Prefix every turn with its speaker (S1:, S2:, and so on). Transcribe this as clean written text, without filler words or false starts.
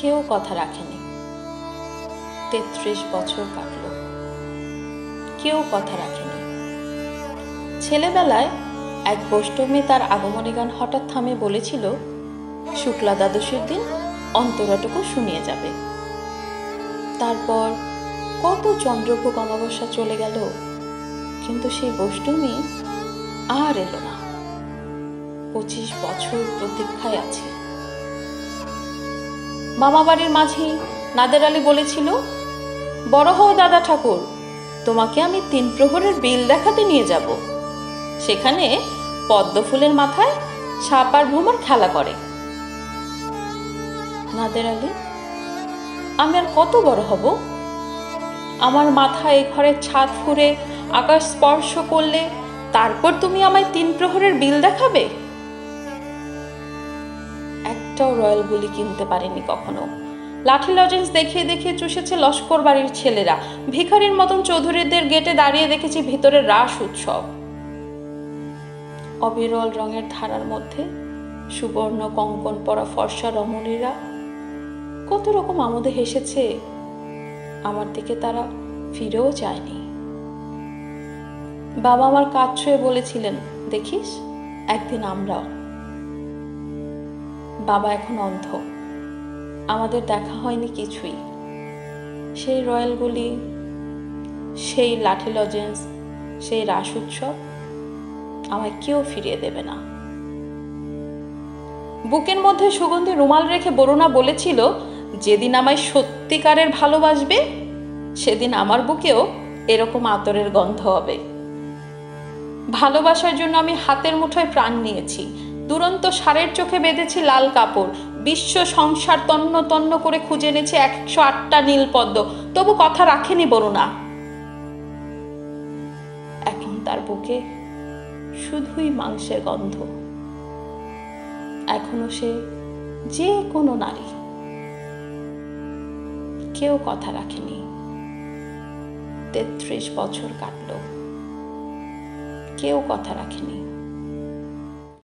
S1: কেউ কথা রাখেনি। 33 বছর কাটল, কেউ কথা রাখেনি। ছেলেবেলায় এক বৈষ্ণবী তার আগমনী গান হঠাৎ থামে বলেছিল, শুক্লা দ্বাদশীর দিন অন্তরাটুকু শুনিয়ে যাবে। তারপর কত চন্দ্রভোগ অমাবস্যা চলে গেল, কিন্তু সেই বৈষ্ণবী আর এলো না। 25 বছর প্রতীক্ষায় আছে। মামা বাড়ির মাঝি নাদের আলী বলেছিল, বড় হও দাদা ঠাকুর, তোমাকে আমি 3 প্রহরের বিল দেখাতে নিয়ে যাব। সেখানে পদ্ম ফুলের মাথায় সাপ আর ভ্রমর খেলা করে। নাদের আলী, আমি আর কত বড় হব? আমার মাথায় এই ঘরের ছাদ ফুঁড়ে আকাশ স্পর্শ করলে তারপর তুমি আমায় 3 প্রহরের বিল দেখাবে? একটাও রয়্যাল গুলি কিনতে পারেনি কখনো। লাঠি লজেন্স দেখিয়ে দেখিয়ে চুষেছে লস্কর বাড়ির ছেলেরা। ভিখারির মতন চৌধুরীদের গেটে দাঁড়িয়ে দেখেছি ভিতরে রাস উৎসব। অবিরল রঙের ধারার মধ্যে সুবর্ণ কঙ্কন পরা ফর্সা রমণীরা কত রকম আমোদে হেসেছে। আমার দিকে তারা ফিরেও যায়নি। বাবা আমার কাজ ছুঁয়ে বলেছিলেন, দেখিস একদিন আমরাও। বাবা এখন অন্ধ, আমাদের দেখা হয়নি কিছুই। সেই রয়্যালগুলি, সেই লাঠি লজেন্স, সেই রাস উৎসব আমায় কেউ ফিরিয়ে দেবে না। বুকের মধ্যে সুগন্ধি রুমাল রেখে বরুণা বলেছিল, যেদিন আমায় সত্যিকারের ভালোবাসবে সেদিন আমার বুকেও এরকম আতরের গন্ধ হবে। ভালোবাসার জন্য আমি হাতের মুঠোয় প্রাণ নিয়েছি। দুরন্ত ষাঁড়ের চোখে বেঁধেছি লাল কাপড়। বিশ্ব সংসার তন্ন তন্ন করে খুঁজে এনেছি 108টা নীলপদ্ম, তবু কথা রাখেনি বরুণা। এখন তার বুকে শুধুই মাংসের গন্ধ। এখনো সে যে কোনো নারী। কেউ কথা রাখেনি। 33 বছর কাটল, কেউ কথা রাখেনি।